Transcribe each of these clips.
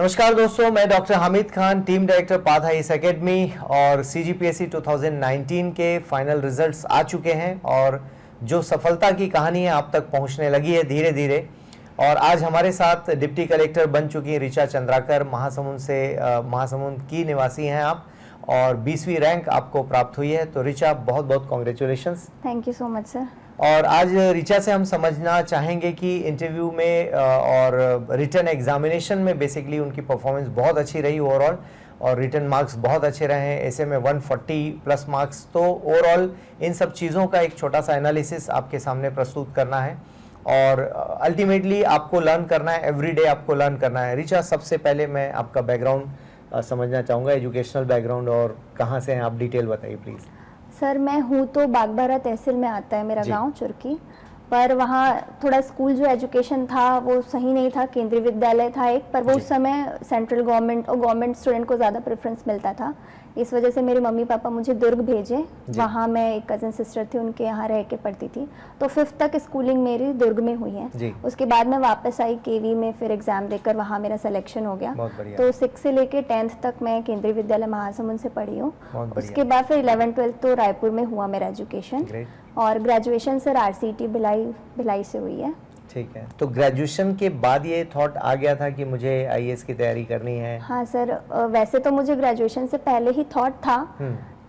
नमस्कार दोस्तों, मैं doctor Hamid Khan, team director path IAS academy. और सीजीपीएससी 2019 के फाइनल रिजल्ट्स आ चुके हैं और जो सफलता की कहानी है आप तक पहुंचने लगी है धीरे धीरे। और आज हमारे साथ डिप्टी कलेक्टर बन चुकी हैं ऋचा चंद्राकर, महासमुंद की निवासी हैं आप और 20वीं रैंक आपको प्राप्त हुई है। तो ऋचा, बहुत बहुत congratulations. Thank you so much sir. और आज ऋचा से हम समझना चाहेंगे कि इंटरव्यू में और रिटन एग्जामिनेशन में बेसिकली उनकी परफॉर्मेंस बहुत अच्छी रही ओवरऑल और रिटन मार्क्स बहुत अच्छे रहे हैं, ऐसे में 140 प्लस मार्क्स। तो ओवरऑल इन सब चीज़ों का एक छोटा सा एनालिसिस आपके सामने प्रस्तुत करना है और अल्टीमेटली आपको लर्न करना है, एवरीडे आपको लर्न करना है। ऋचा, सबसे पहले मैं आपका बैकग्राउंड समझना चाहूँगा, एजुकेशनल बैकग्राउंड, और कहाँ से हैं आप, डिटेल बताइए प्लीज़। सर मैं हूँ तो बागबारा तहसील में आता है मेरा गांव चुरकी, पर वहाँ थोड़ा स्कूल जो एजुकेशन था वो सही नहीं था। केंद्रीय विद्यालय था एक, पर वो उस समय सेंट्रल गवर्नमेंट और गवर्नमेंट स्टूडेंट को ज़्यादा प्रेफरेंस मिलता था। इस वजह से मेरे मम्मी पापा मुझे दुर्ग भेजे। वहाँ मैं एक कज़न सिस्टर थी, उनके यहाँ रह के पढ़ती थी। तो 5th तक स्कूलिंग मेरी दुर्ग में हुई है। उसके बाद मैं वापस आई केवी में, फिर एग्जाम देकर वहाँ मेरा सिलेक्शन हो गया। तो 6 से लेके 10th तक मैं केंद्रीय विद्यालय महासमुंद से पढ़ी हूँ। उसके बाद फिर 11th-12th तो रायपुर में हुआ मेरा एजुकेशन और ग्रेजुएशन सर RCT भिलाई से हुई है। ठीक है, तो ग्रेजुएशन के बाद ये थॉट आ गया था कि मुझे आईएएस की तैयारी करनी है? हाँ सर, वैसे तो मुझे ग्रेजुएशन से पहले ही थॉट था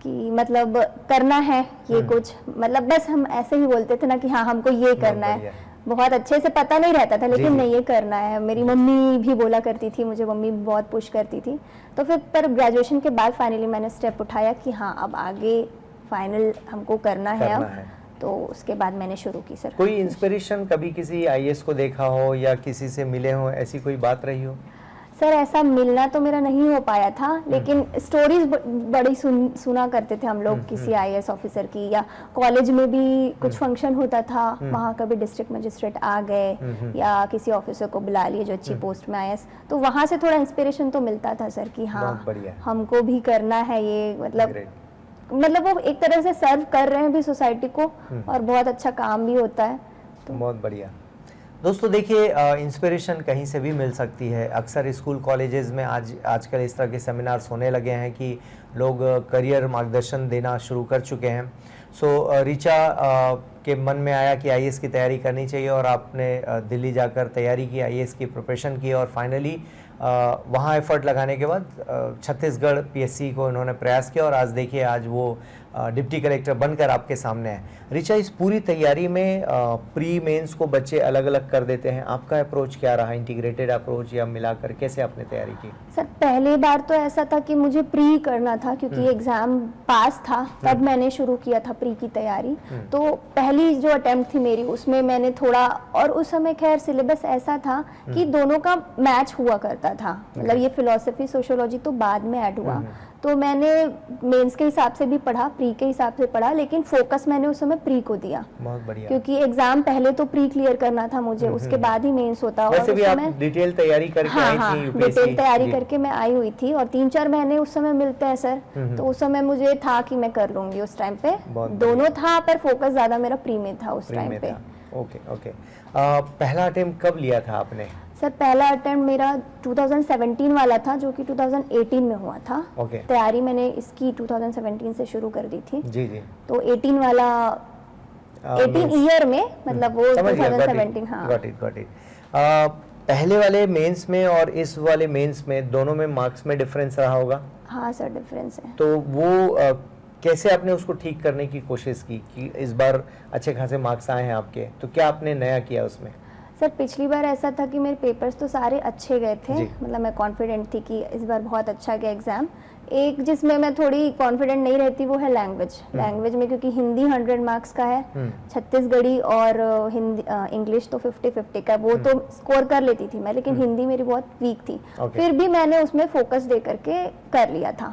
कि मतलब करना है ये कुछ, मतलब बस हम ऐसे ही बोलते थे ना कि हाँ हमको ये करना है। बहुत अच्छे से पता नहीं रहता था, लेकिन नहीं ये करना है। मेरी मम्मी भी बोला करती थी, मुझे मम्मी बहुत पुश करती थी। तो फिर पर ग्रेजुएशन के बाद फाइनली मैंने स्टेप उठाया कि हाँ अब आगे फाइनल हमको करना है। तो उसके बाद मैंने शुरू की सर। कोई इंस्पिरेशन, कभी किसी आईएएस को देखा हो या किसी से मिले हो, ऐसी कोई बात रही हो? सर ऐसा मिलना तो मेरा नहीं हो पाया था, लेकिन स्टोरीज बड़ी सुना करते थे हम लोग किसी आईएएस ऑफिसर की, या कॉलेज में भी कुछ फंक्शन होता था, वहाँ कभी डिस्ट्रिक्ट मजिस्ट्रेट आ गए या किसी ऑफिसर को बुला लिए जो अच्छी पोस्ट में आईएएस, तो वहाँ से थोड़ा इंस्पिरेशन तो मिलता था सर कि हाँ हमको भी करना है ये। मतलब वो एक तरह से सर्व कर रहे हैं भी सोसाइटी को और बहुत अच्छा काम भी होता है। तो बहुत बढ़िया। दोस्तों देखिए, इंस्पिरेशन कहीं से भी मिल सकती है। अक्सर स्कूल कॉलेजेस में आजकल इस तरह के सेमिनार्स होने लगे हैं कि लोग करियर मार्गदर्शन देना शुरू कर चुके हैं। सो ऋचा के मन में आया कि आईएएस की तैयारी करनी चाहिए और आपने दिल्ली जाकर तैयारी की, आईएएस की प्रिपरेशन की और फाइनली वहाँ एफर्ट लगाने के बाद छत्तीसगढ़ पीएससी को इन्होंने प्रयास किया और आज देखिए आज वो डिप्टी कलेक्टर बनकर आपके सामने है। ऋचा, इस पूरी तैयारी में प्री मेंस को बच्चे अलग अलग कर देते हैं, आपका अप्रोच क्या रहा? इंटीग्रेटेड अप्रोच या मिलाकर कैसे आपने तैयारी की? सर पहली बार तो ऐसा था कि मुझे प्री करना था क्योंकि एग्जाम पास था, तब मैंने शुरू किया था प्री की तैयारी। तो पहली जो अटेम्प्ट थी मेरी उसमें मैंने थोड़ा, और उस समय खैर सिलेबस ऐसा था कि दोनों का मैच हुआ करता था, मतलब ये फिलॉसफी सोशियोलॉजी तो बाद में ऐड हुआ। तो मैंने मेंस के हिसाब से भी पढ़ा, प्री के हिसाब से पढ़ा, लेकिन फोकस मैंने उस समय प्री को दिया। बहुत बढ़िया। क्योंकि एग्जाम पहले तो प्री क्लियर करना था मुझे, उसके बाद ही मेंस होता। और वैसे भी आप डिटेल तैयारी करके आई थी यूपीएससी? डिटेल तैयारी करके मैं आई हुई थी और 3-4 महीने उस समय मिलते हैं सर। तो उस समय मुझे था कि मैं कर लूंगी उस टाइम पे, दोनों था, पर फोकस ज्यादा मेरा प्री में था उस टाइम पे। ओके। पहला अटेम्प्ट कब लिया था आपने? सर पहला अटेम्प्ट मेरा 2017 वाला था, जो कि 2018 में हुआ था। तैयारी मैंने इसकी 2017 से शुरू कर दी थी। जी। तो 18 वाला 18 ईयर में, मतलब वो 2017। हाँ, गॉट इट। पहले वाले मेंस में और इस वाले मेंस में दोनों में मार्क्स में डिफरेंस रहा होगा? हाँ सर, डिफरेंस है। तो वो कैसे आपने उसको ठीक करने की कोशिश की कि इस बार अच्छे खासे मार्क्स आए हैं आपके, तो क्या आपने नया किया उसमें? सर पिछली बार ऐसा था कि मेरे पेपर्स तो सारे अच्छे गए थे, मतलब मैं कॉन्फिडेंट थी कि इस बार बहुत अच्छा गया एग्जाम। एक जिसमें मैं थोड़ी कॉन्फिडेंट नहीं रहती वो है लैंग्वेज में, क्योंकि हिंदी 100 मार्क्स का है, छत्तीसगढ़ी और हिंदी इंग्लिश तो 50-50 का, वो तो स्कोर कर लेती थी मैं, लेकिन हिंदी मेरी बहुत वीक थी। फिर भी मैंने उसमें फोकस दे करके कर लिया था।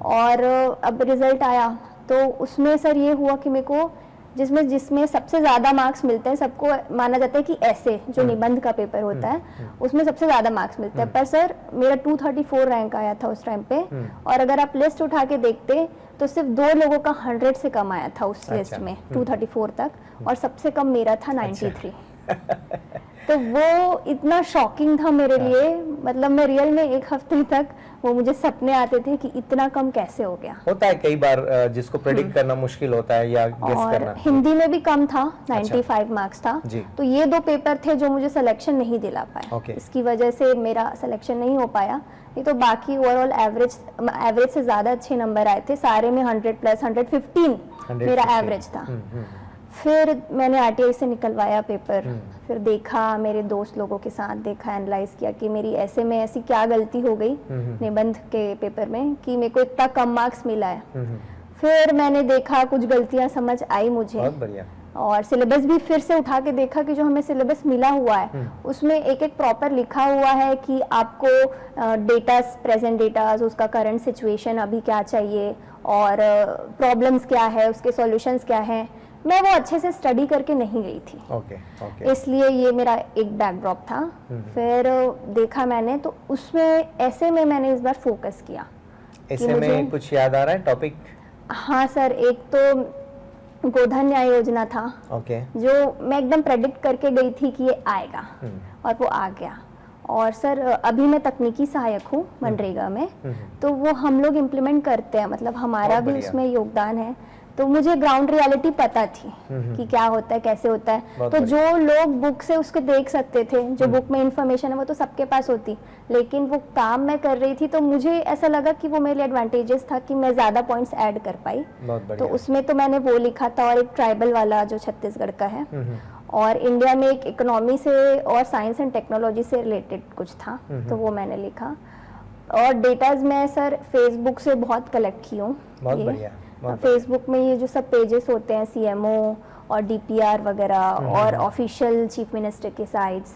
और अब रिजल्ट आया तो उसमें सर ये हुआ कि मेरे को जिसमें सबसे ज्यादा मार्क्स मिलते हैं, सबको माना जाता है कि ऐसे जो निबंध का पेपर होता है उसमें सबसे ज्यादा मार्क्स मिलते हैं, पर सर मेरा 234 रैंक आया था उस टाइम पे। और अगर आप लिस्ट उठा के देखते तो सिर्फ 2 लोगों का 100 से कम आया था उस लिस्ट में, 234 तक, और सबसे कम मेरा था 93। तो वो इतना शॉकिंग था मेरे लिए, मतलब मैं रियल में एक हफ्ते तक वो मुझे सपने आते थे कि इतना कम कैसे हो गया। होता है कई बार जिसको प्रेडिक्ट करना मुश्किल होता है या गेस और करना। हिंदी में भी कम था, 95 मार्क्स था। जी। तो ये 2 पेपर थे जो मुझे सिलेक्शन नहीं दिला पाए। ओके। इसकी वजह से मेरा सिलेक्शन नहीं हो पाया। ये तो बाकी ओवरऑल एवरेज से ज़्यादा अच्छे नंबर आए थे, सारे में 100 प्लस 115 मेरा एवरेज था। फिर मैंने आरटीआई से निकलवाया पेपर, फिर देखा मेरे दोस्त लोगों के साथ, देखा एनालाइज किया कि मेरी ऐसे में ऐसी क्या गलती हो गई निबंध के पेपर में कि मेरे को इतना कम मार्क्स मिला है। फिर मैंने देखा कुछ गलतियां समझ आई मुझे, बहुत बढ़िया। और सिलेबस भी फिर से उठा के देखा कि जो हमें सिलेबस मिला हुआ है उसमें एक एक प्रॉपर लिखा हुआ है कि आपको डेटा, प्रेजेंट डेटा, उसका करंट सिचुएशन अभी क्या चाहिए और प्रॉब्लम्स क्या है, उसके सॉल्यूशंस क्या हैं। मैं वो अच्छे से स्टडी करके नहीं गई थी। ओके। इसलिए ये मेरा एक बैकड्रॉप था। फिर देखा मैंने तो उसमें ऐसे में मैंने इस बार फोकस किया। ऐसे में कुछ याद आ रहा है टॉपिक? हाँ सर, एक तो गोधन न्याय योजना था। ओके। जो मैं एकदम प्रेडिक्ट करके गई थी कि ये आएगा और वो आ गया। और सर अभी मैं तकनीकी सहायक हूँ मनरेगा में, तो वो हम लोग इम्प्लीमेंट करते हैं, मतलब हमारा भी उसमें योगदान है। तो मुझे ग्राउंड रियलिटी पता थी कि क्या होता है, कैसे होता है। तो जो लोग बुक से उसके देख सकते थे, जो बुक में इंफॉर्मेशन है वो तो सबके पास होती, लेकिन वो काम मैं कर रही थी तो मुझे ऐसा लगा कि वो मेरे लिए एडवांटेजेस था कि मैं ज्यादा पॉइंट्स ऐड कर पाई। तो उसमें तो मैंने वो लिखा था, और एक ट्राइबल वाला जो छत्तीसगढ़ का है, और इंडिया में एक इकोनॉमी से और साइंस एंड टेक्नोलॉजी से रिलेटेड कुछ था, तो वो मैंने लिखा। और डेटाज मैं सर फेसबुक से बहुत कलेक्ट की हूँ। बहुत बढ़िया। फेसबुक में ये जो सब पेजेस होते हैं, सीएमओ और डीपीआर वगैरह, और ऑफिशियल चीफ मिनिस्टर के साइट्स,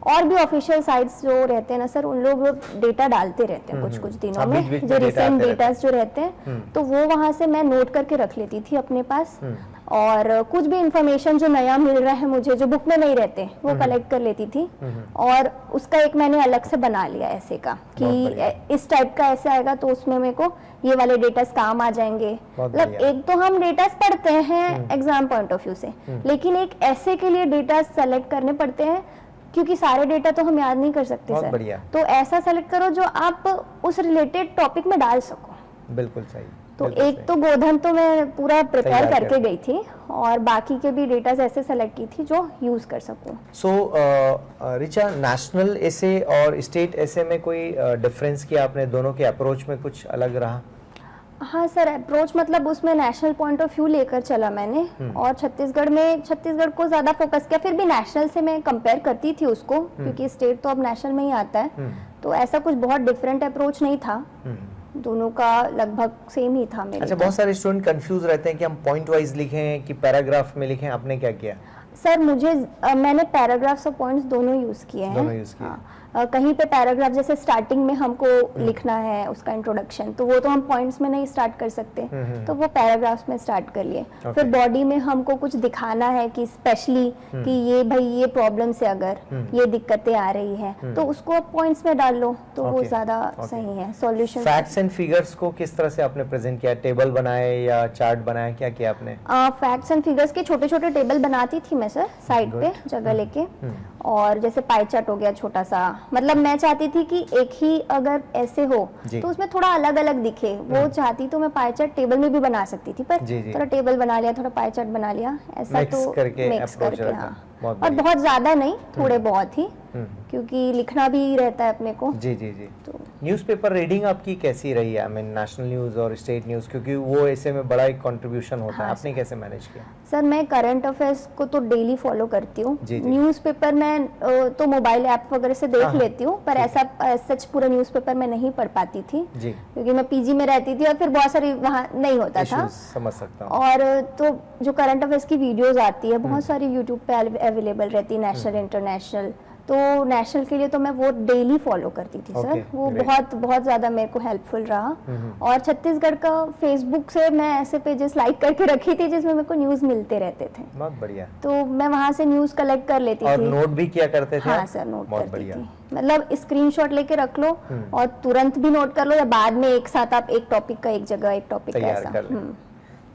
और भी ऑफिशियल साइट्स जो रहते हैं ना सर, उन लोग डेटा डालते रहते हैं कुछ कुछ दिनों में, जो रिसेंट डेटा जो रहते हैं, तो वो वहां से मैं नोट करके रख लेती थी अपने पास। और कुछ भी इंफॉर्मेशन जो नया मिल रहा है मुझे, जो बुक में नहीं रहते, वो कलेक्ट कर लेती थी। और उसका एक मैंने अलग से बना लिया ऐसे का कि इस टाइप का ऐसे आएगा तो उसमें मेरे को ये वाले डेटास काम आ जाएंगे। मतलब एक तो हम डेटास पढ़ते हैं एग्जाम पॉइंट ऑफ व्यू से, लेकिन एक ऐसे के लिए डेटा सेलेक्ट करने पड़ते हैं क्योंकि सारे डेटा तो हम याद नहीं कर सकते सर। तो ऐसा सेलेक्ट करो जो आप उस रिलेटेड टॉपिक में डाल सको। बिल्कुल सही। तो एक तो गोधन तो मैं पूरा प्रिपेयर करके गई थी, और बाकी के भी डेटास ऐसे सेलेक्ट की थी जो यूज कर सकूं। सो रिचा, नेशनल एसे और स्टेट एसे में कोई डिफरेंस किया आपने? दोनों के अप्रोच में कुछ अलग रहा? हाँ सर, अप्रोच मतलब उसमें नेशनल पॉइंट ऑफ व्यू लेकर चला मैंने, और छत्तीसगढ़ को ज्यादा फोकस किया। फिर भी नेशनल से मैं कंपेयर करती थी उसको, क्योंकि स्टेट तो अब नेशनल में ही आता है, तो ऐसा कुछ बहुत डिफरेंट अप्रोच नहीं था, दोनों का लगभग सेम ही था मेरे। अच्छा, बहुत सारे स्टूडेंट कंफ्यूज रहते हैं कि हम पॉइंट वाइज लिखें कि पैराग्राफ में लिखें, आपने क्या किया? सर मैंने पैराग्राफ्स और पॉइंट्स दोनों यूज किए हैं। दोनों यूज किए। कहीं पे पैराग्राफ जैसे स्टार्टिंग में हमको लिखना है उसका इंट्रोडक्शन, तो वो तो हम पॉइंट्स में नहीं स्टार्ट कर सकते, तो वो पैराग्राफ्स में स्टार्ट कर लिए। फिर बॉडी में हमको कुछ दिखाना है कि स्पेशली कि ये भाई ये प्रॉब्लम से अगर ये दिक्कतें आ रही हैं, तो उसको आप पॉइंट्स में डाल लो, तो वो ज्यादा सही है। सॉल्यूशन, फैक्ट्स एंड फिगर्स को किस तरह से आपने प्रेजेंट किया? टेबल बनाए या चार्ट बनाया, क्या किया आपने? फैक्ट्स एंड फिगर्स के छोटे छोटे टेबल बनाती थी मैं सर, साइड पे जगह लेके। और जैसे पाई चार्ट हो गया छोटा सा, मतलब मैं चाहती थी कि एक ही अगर ऐसे हो तो उसमें थोड़ा अलग अलग दिखे, वो चाहती तो मैं पाई चार्ट टेबल में भी बना सकती थी, पर थोड़ा टेबल बना लिया, थोड़ा पाई चार्ट बना लिया, ऐसा मिक्स तो करके हाँ। और बहुत ज्यादा नहीं, थोड़े बहुत ही, क्योंकि लिखना भी रहता है अपने को। जी। तो न्यूज़पेपर रीडिंग आपकी कैसी रही है? आई मीन नेशनल न्यूज़ और स्टेट न्यूज़, क्योंकि वो ऐसे में बड़ा एक कंट्रीब्यूशन होता है, आपने कैसे मैनेज किया? सर मैं करंट अफेयर्स को तो डेली फॉलो करती हूँ। न्यूज़पेपर मैं तो मोबाइल ऐप वगैरह से देख लेती हूँ, पर ऐसा सच पूरा न्यूज़पेपर मैं नहीं पढ़ पाती थी, क्योंकि मैं पीजी में रहती थी और फिर बहुत सारी वहाँ नहीं होता था, समझ सकता हूँ। और तो जो करंट अफेयर्स की वीडियोस आती है बहुत सारी यूट्यूब पे अवेलेबल रहती है, नेशनल इंटरनेशनल, तो नेशनल के लिए तो मैं वो डेली फॉलो करती थी सर। वो बहुत ज्यादा मेरे को हेल्पफुल रहा। और छत्तीसगढ़ का फेसबुक से मैं ऐसे पेजेस लाइक करके रखी थी जिसमें मेरे को न्यूज मिलते रहते थे, बहुत बढ़िया। तो मैं वहां से न्यूज कलेक्ट कर लेती और थी। नोट भी किया करते थे? हाँ सर, नोट करती थी, मतलब स्क्रीनशॉट लेके रख लो और तुरंत भी नोट कर लो, या बाद में एक साथ आप एक टॉपिक का एक जगह एक टॉपिक का ऐसा।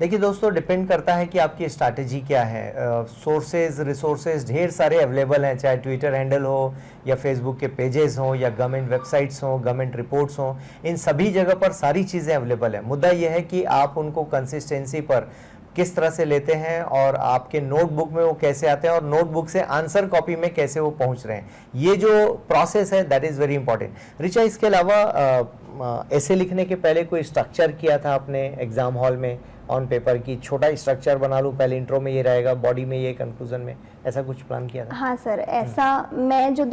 देखिए दोस्तों, डिपेंड करता है कि आपकी स्ट्रैटेजी क्या है। सोर्सेज रिसोर्सेज ढेर सारे अवेलेबल हैं, चाहे ट्विटर हैंडल हो या फेसबुक के पेजेस हो या गवर्नमेंट वेबसाइट्स हो, गवर्नमेंट रिपोर्ट्स हो, इन सभी जगह पर सारी चीज़ें अवेलेबल है। मुद्दा यह है कि आप उनको कंसिस्टेंसी पर किस तरह से लेते हैं और आपके नोटबुक में वो कैसे आते हैं और नोटबुक से आंसर कॉपी में कैसे वो पहुंच रहे हैं, ये जो प्रोसेस है that is very important. Richa, इसके अलावा ऐसे लिखने के पहले कोई स्ट्रक्चर किया था आपने एग्जाम हॉल में ऑन पेपर की, छोटा स्ट्रक्चर बना लूँ, पहले इंट्रो में ये रहेगा, बॉडी में ये, कंक्लूजन में, ऐसा कुछ प्लान किया था? हाँ सर, ऐसा मैं जो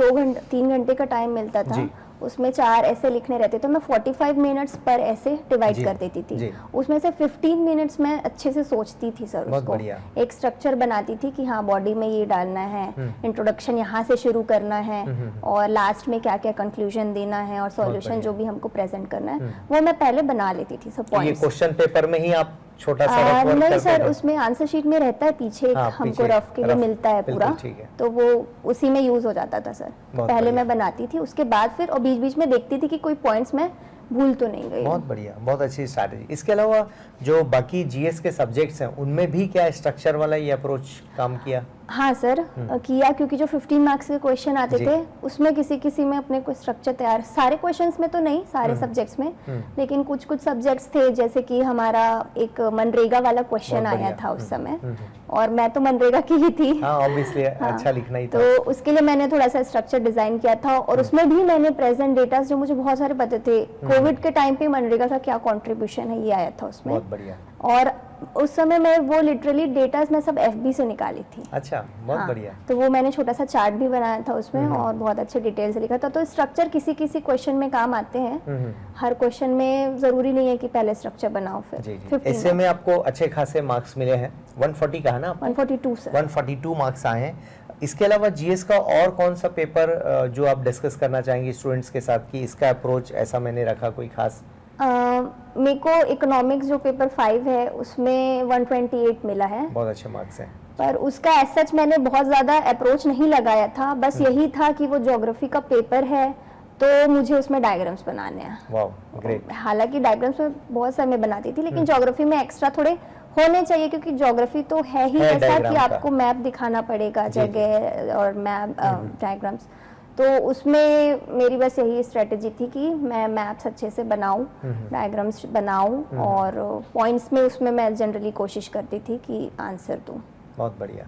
3 घंटे का टाइम मिलता था उसमें 4 ऐसे लिखने रहते, तो मैं 45 मिनट्स पर ऐसे डिवाइड कर देती थी। उसमें से 15 मिनट्स में अच्छे से सोचती थी सर, उसको एक स्ट्रक्चर बनाती थी कि हाँ बॉडी में ये डालना है, इंट्रोडक्शन यहाँ से शुरू करना है और लास्ट में क्या क्या कंक्लूजन देना है और सॉल्यूशन जो भी हमको प्रेजेंट करना है वो मैं पहले बना लेती थी सब पॉइंट्स। ये क्वेश्चन पेपर में ही आप छोटा सा रफ वर्क नहीं सर, उसमें आंसर शीट में रहता है पीछे, हमको रफ के लिए मिलता है पूरा, तो वो उसी में यूज हो जाता था सर। पहले मैं बनाती थी, उसके बाद फिर और बीच बीच में देखती थी कि कोई पॉइंट्स में भूल तो नहीं गई। बहुत बढ़िया, बहुत अच्छी स्ट्रैटेजी। इसके अलावा जो बाकी जीएस के सब्जेक्ट्स हैं उनमें भी क्या स्ट्रक्चर वाला ये अप्रोच काम किया? हाँ सर, किया, क्योंकि जो 15 मार्क्स के क्वेश्चन आते थे उसमें किसी में अपने कोई स्ट्रक्चर तैयार, सारे क्वेश्चंस में तो नहीं, सारे सब्जेक्ट्स में, लेकिन कुछ सब्जेक्ट्स थे, जैसे कि हमारा एक मनरेगा वाला क्वेश्चन आया था उस समय और मैं तो मनरेगा की ही थी, ऑब्वियसली अच्छा लिखना ही था, तो उसके लिए मैंने थोड़ा सा स्ट्रक्चर डिजाइन किया था और उसमें भी मैंने प्रेजेंट डेटा जो मुझे बहुत सारे पते थे, कोविड के टाइम पे मनरेगा का क्या कॉन्ट्रीब्यूशन है ये आया था उसमें। बहुत बढ़िया। और उस समय मैं वो लिटरली डेटास मैं सब एफबी से निकाली थी। अच्छा, बहुत बढ़िया। तो वो मैंने छोटा सा चार्ट भी बनाया था उसमें और बहुत अच्छे डिटेल से लिखा था। तो स्ट्रक्चर किसी क्वेश्चन में काम आते हैं, हर क्वेश्चन में जरूरी नहीं है कि पहले स्ट्रक्चर बनाओ फिर। ऐसे में आपको अच्छे खासे मार्क्स मिले हैं, 140 का है ना? 142 सर, 142 मार्क्स आए हैं। इसके अलावा जीएस का और कौन सा पेपर जो आप डिस्कस करना चाहेंगे स्टूडेंट्स के साथ कि इसका अप्रोच ऐसा मैंने रखा कोई खास? मेरे को इकोनॉमिक्स जो पेपर 5 है उसमें 128 मिला है, बहुत अच्छे मार्क्स हैं, पर उसका एज सच मैंने बहुत ज़्यादा अप्रोच नहीं लगाया था, बस यही था कि वो ज्योग्राफी का पेपर है तो मुझे उसमें डायग्राम्स बनाने हैं। Wow, great. हालांकि डायग्राम्स में बहुत सारे मैं बनाती थी, लेकिन ज्योग्राफी में एक्स्ट्रा थोड़े होने चाहिए, क्योंकि ज्योग्राफी तो है ही ऐसा कि आपको मैप दिखाना पड़ेगा जगह और मैप डायग्राम्स, तो उसमें मेरी बस यही स्ट्रेटेजी थी कि मैं मैप्स अच्छे से बनाऊं, डायग्राम्स बनाऊं और पॉइंट्स में उसमें मैं जनरली कोशिश करती थी कि आंसर दूं। बहुत बढ़िया।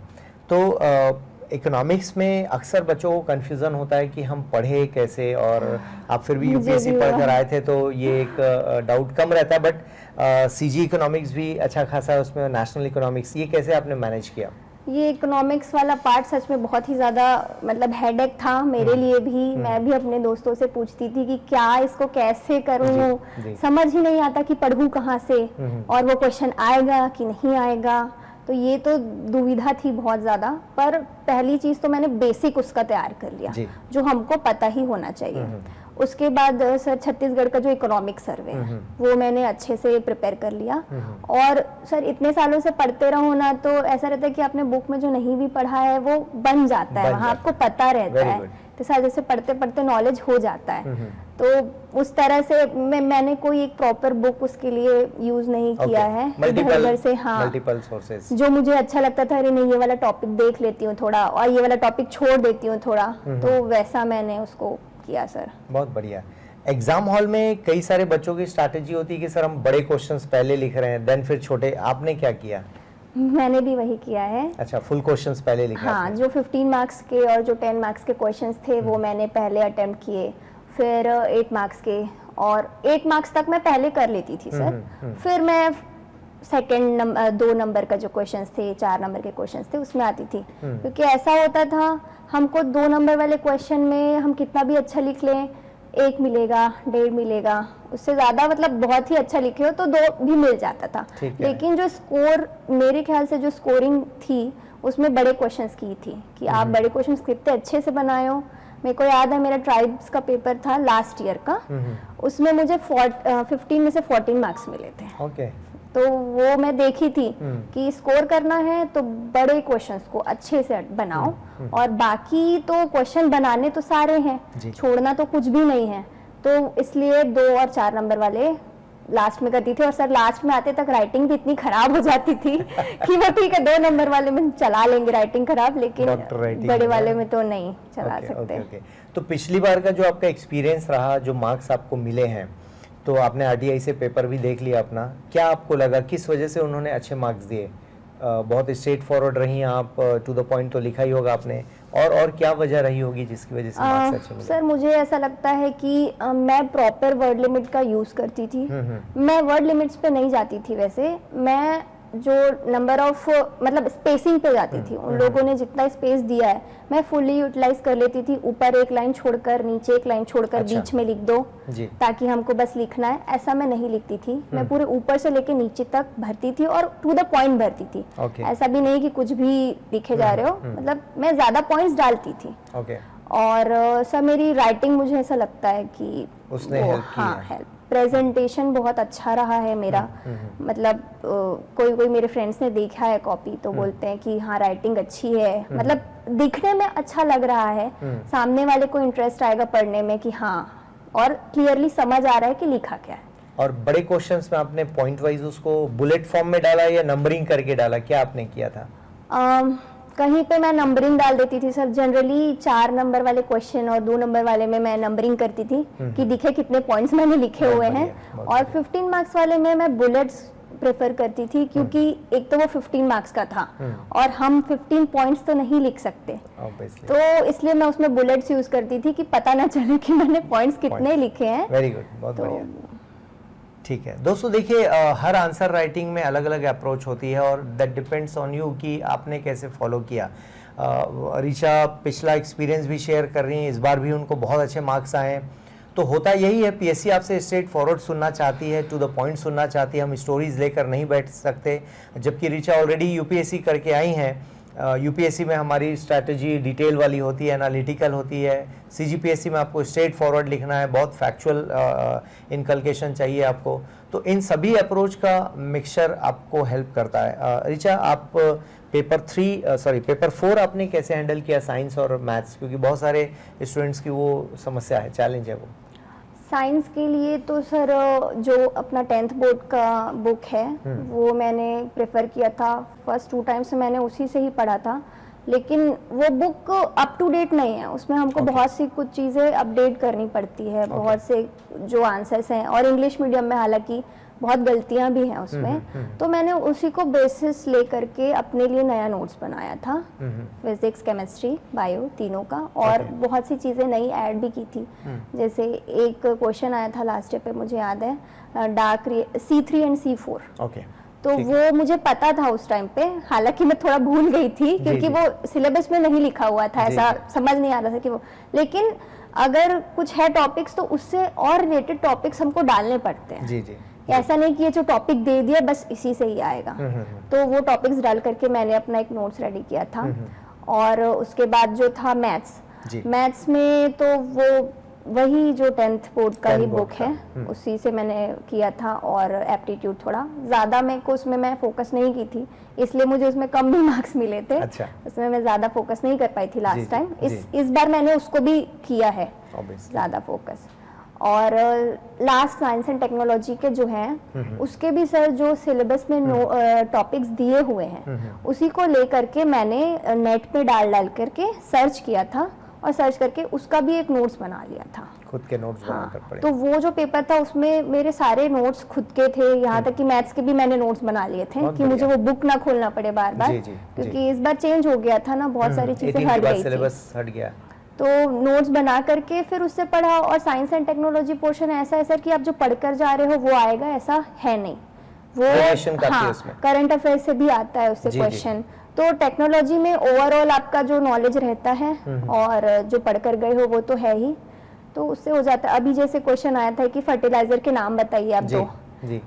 तो इकोनॉमिक्स में अक्सर बच्चों को कंफ्यूजन होता है कि हम पढ़े कैसे, और आप फिर भी यूपीएससी पढ़कर आए थे तो ये एक डाउट कम रहता है, बट सीजी इकोनॉमिक्स भी अच्छा खासा है उसमें, नेशनल इकोनॉमिक्स, ये कैसे आपने मैनेज किया? ये इकोनॉमिक्स वाला पार्ट सच में बहुत ही ज़्यादा मतलब हेडेक था मेरे लिए भी। मैं भी अपने दोस्तों से पूछती थी कि क्या इसको कैसे करूँ, समझ ही नहीं आता कि पढ़ूँ कहाँ से और वो क्वेश्चन आएगा कि नहीं आएगा, तो ये तो दुविधा थी बहुत ज़्यादा। पर पहली चीज़ तो मैंने बेसिक उसका तैयार कर लिया जो हमको पता ही होना चाहिए। उसके बाद सर छत्तीसगढ़ का जो इकोनॉमिक सर्वे वो मैंने अच्छे से प्रिपेयर कर लिया, और सर इतने सालों से पढ़ते रहो ना तो ऐसा रहता है कि आपने बुक में जो नहीं भी पढ़ा है वो बन जाता है, वहाँ आपको पता रहता है, तो सर जैसे पढ़ते पढ़ते नॉलेज हो जाता है। तो उस तरह से मैंने कोई एक प्रॉपर बुक उसके लिए यूज नहीं किया है, इधर से मल्टीपल सोर्सेस जो मुझे अच्छा लगता था, अरे नहीं ये वाला टॉपिक देख लेती हूँ थोड़ा और ये वाला टॉपिक छोड़ देती हूँ थोड़ा, तो वैसा मैंने उसको किया सर। बहुत बढ़िया। एग्जाम हॉल में कई सारे बच्चों की स्ट्रैटेजी होती है कि सर हम बड़े क्वेश्चंस पहले लिख रहे हैं देन फिर छोटे, आपने क्या किया? मैंने भी वही किया है। अच्छा, फुल क्वेश्चंस पहले लिखा? हाँ, जो 15 मार्क्स के और जो 10 मार्क्स के क्वेश्चंस थे वो मैंने पहले अटेम्प्ट किए, फिर 8 मार्क्स के, और 8 मार्क्स तक मैं पहले कर लेती थी सर। फिर मैं सेकंड 2 नंबर का जो क्वेश्चंस थे, 4 नंबर के क्वेश्चंस थे उसमें आती थी, क्योंकि ऐसा होता था हमको 2 नंबर वाले क्वेश्चन में हम कितना भी अच्छा लिख लें 1 मिलेगा, 1.5 मिलेगा, उससे ज्यादा मतलब बहुत ही अच्छा लिखे हो तो 2 भी मिल जाता था। लेकिन जो स्कोर मेरे ख्याल से जो स्कोरिंग थी उसमें बड़े क्वेश्चंस की थी कि आप बड़े क्वेश्चंस कितने अच्छे से बनाए हो। मेरे को याद है मेरा ट्राइब्स का पेपर था लास्ट ईयर का, उसमें मुझे 15 में से 14 मार्क्स मिले थे। तो वो मैं देखी थी कि स्कोर करना है तो बड़े क्वेश्चंस को अच्छे से बनाओ, और बाकी तो क्वेश्चन बनाने तो सारे हैं, छोड़ना तो कुछ भी नहीं है, तो इसलिए 2 और 4 नंबर वाले लास्ट में करती थी, और सर लास्ट में आते तक राइटिंग भी इतनी खराब हो जाती थी कि वो ठीक है 2 नंबर वाले में चला लेंगे राइटिंग खराब, लेकिन बड़े वाले में तो नहीं चला सकते। तो पिछली बार का जो आपका एक्सपीरियंस रहा, जो मार्क्स आपको मिले हैं, तो आपने आरटीआई से पेपर भी देख लिया अपना, क्या आपको लगा किस वजह से उन्होंने अच्छे मार्क्स दिए? बहुत स्ट्रेट फॉरवर्ड रही आप, टू द पॉइंट तो लिखा ही होगा आपने, और क्या वजह रही होगी जिसकी वजह से मार्क्स अच्छे मिले? सर मुझे ऐसा लगता है कि मैं प्रॉपर वर्ड लिमिट का यूज करती थी। मैं वर्ड लिमिट्स पे नहीं जाती थी, वैसे मैं जो नंबर ऑफ मतलब स्पेसिंग पे जाती थी। उन लोगों ने जितना स्पेस दिया है मैं फुल्ली यूटिलाइज कर लेती थी, ऊपर एक लाइन छोड़कर, नीचे एक लाइन छोड़कर, बीच में लिख दो ताकि हमको बस लिखना है, ऐसा मैं नहीं लिखती थी। मैं पूरे ऊपर से लेके नीचे तक भरती थी और टू द पॉइंट भरती थी। ऐसा भी नहीं कि कुछ भी लिखे जा रहे हो, मतलब मैं ज्यादा पॉइंट्स डालती थी। और सर मेरी राइटिंग मुझे ऐसा लगता है कि उसने हेल्प की। हाँ, हेल्प। प्रेजेंटेशन बहुत अच्छा रहा है मेरा, मतलब कोई मेरे फ्रेंड्स ने देखा है कॉपी तो बोलते हैं कि हाँ राइटिंग अच्छी है, मतलब दिखने में अच्छा लग रहा है, सामने वाले को इंटरेस्ट आएगा पढ़ने में कि हाँ, और क्लियरली समझ आ रहा है कि लिखा क्या है। और बड़े क्वेश्चंस में आपने पॉइंट वाइज उसको बुलेट फॉर्म में डाला या नंबरिंग करके डाला, क्या आपने किया था? कहीं पे मैं नंबरिंग डाल देती थी सर, जनरली 4 नंबर वाले क्वेश्चन और 2 नंबर वाले में मैं नंबरिंग करती थी कि दिखे कितने पॉइंट्स मैंने लिखे हुए हैं। और 15 मार्क्स वाले में मैं बुलेट्स प्रेफर करती थी, क्योंकि एक तो वो 15 मार्क्स का था और हम 15 पॉइंट्स तो नहीं लिख सकते, तो इसलिए मैं उसमें बुलेट्स यूज करती थी कि पता ना चले कि मैंने पॉइंट्स कितने लिखे हैं। वेरी गुड, बहुत बढ़िया। ठीक है दोस्तों, देखिए हर आंसर राइटिंग में अलग अलग अप्रोच होती है और दैट डिपेंड्स ऑन यू कि आपने कैसे फॉलो किया। ऋचा पिछला एक्सपीरियंस भी शेयर कर रही हैं, इस बार भी उनको बहुत अच्छे मार्क्स आए हैं। तो होता यही है, पीएससी आपसे स्ट्रेट फॉरवर्ड सुनना चाहती है, टू द पॉइंट सुनना चाहती है, हम स्टोरीज लेकर नहीं बैठ सकते। जबकि ऋचा ऑलरेडी यूपीएससी करके आई हैं। यूपीएससी में हमारी स्ट्रैटेजी डिटेल वाली होती है, एनालिटिकल होती है। सीजीपीएससी में आपको स्ट्रेट फॉरवर्ड लिखना है, बहुत फैक्चुअल इनकलकेशन चाहिए आपको। तो इन सभी अप्रोच का मिक्सचर आपको हेल्प करता है। ऋचा, आप पेपर 4 आपने कैसे हैंडल किया, साइंस और मैथ्स? क्योंकि बहुत सारे स्टूडेंट्स की वो समस्या है, चैलेंज है वो। साइंस के लिए तो सर जो अपना 10th बोर्ड का बुक है वो मैंने प्रेफर किया था। फर्स्ट 2 टाइम्स मैंने उसी से ही पढ़ा था, लेकिन वो बुक अप टू डेट नहीं है, उसमें हमको बहुत सी कुछ चीज़ें अपडेट करनी पड़ती है। बहुत से जो आंसर्स हैं, और इंग्लिश मीडियम में हालांकि बहुत गलतियां भी हैं उसमें, तो मैंने उसी को बेसिस ले करके अपने लिए नया नोट्स बनाया था, फिजिक्स, केमिस्ट्री, बायो तीनों का, और बहुत सी चीज़ें नई ऐड भी की थी। जैसे एक क्वेश्चन आया था लास्ट डे पे, मुझे याद है, डार्क C3 एंड C4। तो वो मुझे पता था उस टाइम पे, हालांकि मैं थोड़ा भूल गई थी क्योंकि वो सिलेबस में नहीं लिखा हुआ था, ऐसा समझ नहीं आ रहा था कि वो, लेकिन अगर कुछ है टॉपिक्स तो उससे और रिलेटेड टॉपिक्स हमको डालने पड़ते हैं। जी जी। ऐसा नहीं कि ये जो टॉपिक दे दिया बस इसी से ही आएगा। तो वो टॉपिक्स डाल करके मैंने अपना एक नोट्स रेडी किया था। और उसके बाद जो था मैथ्स में तो वो वही जो 10th बोर्ड का ही बुक है, उसी से मैंने किया था। और एप्टीट्यूड थोड़ा ज़्यादा मेरे को उसमें मैं फोकस नहीं की थी, इसलिए मुझे उसमें कम भी मार्क्स मिले थे। उसमें मैं ज़्यादा फोकस नहीं कर पाई थी लास्ट टाइम। इस बार मैंने उसको भी किया है ज़्यादा फोकस। और लास्ट साइंस एंड टेक्नोलॉजी के जो हैं उसके भी सर जो सिलेबस में टॉपिक्स दिए हुए हैं उसी को लेकर के मैंने नेट पे डाल करके सर्च किया था, और सर्च करके उसका भी एक नोट्स बना लिया था, खुद के नोट्स बनाकर पढ़े। तो वो जो पेपर था उसमें मेरे सारे नोट्स खुद के थे, यहाँ तक कि मैथ्स के भी मैंने नोट्स बना लिए थे कि मुझे वो बुक ना खोलना पड़े बार बार, क्योंकि इस बार चेंज हो गया था ना, बहुत सारी चीजें हट गई थी, सिलेबस हट गया। तो नोट्स बना करके फिर उससे पढ़ा। और साइंस एंड टेक्नोलॉजी पोर्शन ऐसा है सर कि आप जो पढ़कर जा रहे हो वो आएगा, ऐसा है नहीं, वो हाँ करंट अफेयर से भी आता है उससे क्वेश्चन। तो टेक्नोलॉजी में ओवरऑल आपका जो नॉलेज रहता है और जो पढ़कर गए हो वो तो है ही, तो उससे हो जाता है। अभी जैसे क्वेश्चन आया था कि फर्टिलाइजर के नाम बताइए आप दो,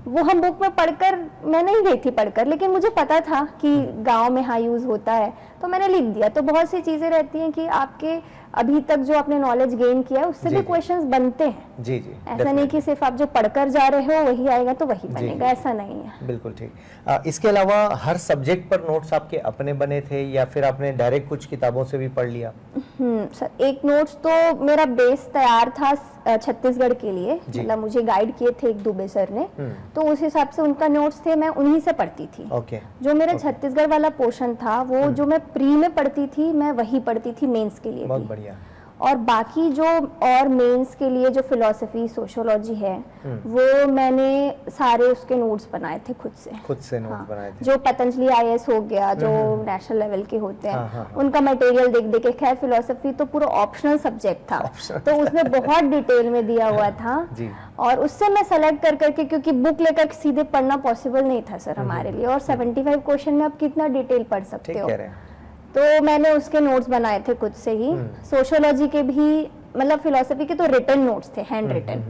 वो हम बुक में पढ़कर, मैं नहीं गई थी पढ़कर, लेकिन मुझे पता था कि गांव में हाँ यूज होता है तो मैंने लिख दिया। तो बहुत सी चीजें रहती हैं कि आपके अभी तक जो आपने नॉलेज गेन किया है उससे जी, भी जी। क्वेश्चंस बनते हैं। जी जी, ऐसा नहीं definitely। कि सिर्फ आप जो पढ़कर जा रहे हो वही आएगा तो वही जी, बनेगा, जी। ऐसा नहीं है। बिल्कुल ठीक। इसके अलावा हर सब्जेक्ट पर नोट्स आपके अपने बने थे या फिर आपने डायरेक्ट कुछ किताबों से भी पढ़ लिया? सर एक नोट्स तो मेरा बेस तैयार था छत्तीसगढ़ के लिए, जी। मतलब मुझे गाइड किए थे एक दुबे सर ने, तो उस हिसाब से उनका नोट्स थे, मैं उन्हीं से पढ़ती थी। ओके। जो मेरा छत्तीसगढ़ वाला पोर्शन था वो जो मैं प्री में पढ़ती थी मैं वही पढ़ती थी मेंस के लिए बहुत भी। बढ़िया। और बाकी जो और मेंस के लिए जो फिलॉसफी सोशियोलॉजी है वो मैंने सारे उसके नोट्स बनाए थे खुद से। खुद से नोट्स बनाए थे। जो पतंजलि आईएएस हो गया, जो नेशनल लेवल के होते हैं, हाँ, हाँ। उनका मटेरियल देख देख के, खैर फिलॉसफी तो पूरा ऑप्शनल सब्जेक्ट था, तो उसमें बहुत डिटेल में दिया हुआ था जी। और उससे मैं सेलेक्ट कर करके, क्योंकि बुक लेकर सीधे पढ़ना पॉसिबल नहीं था सर हमारे लिए, और 75 क्वेश्चन में आप कितना डिटेल पढ़ सकते ठीक हो, कह रहे हैं। तो मैंने उसके नोट्स बनाए थे खुद से ही। सोशियोलॉजी के भी, मतलब फिलॉसफी के तो रिटन नोट्स थे, हैंड रिटन।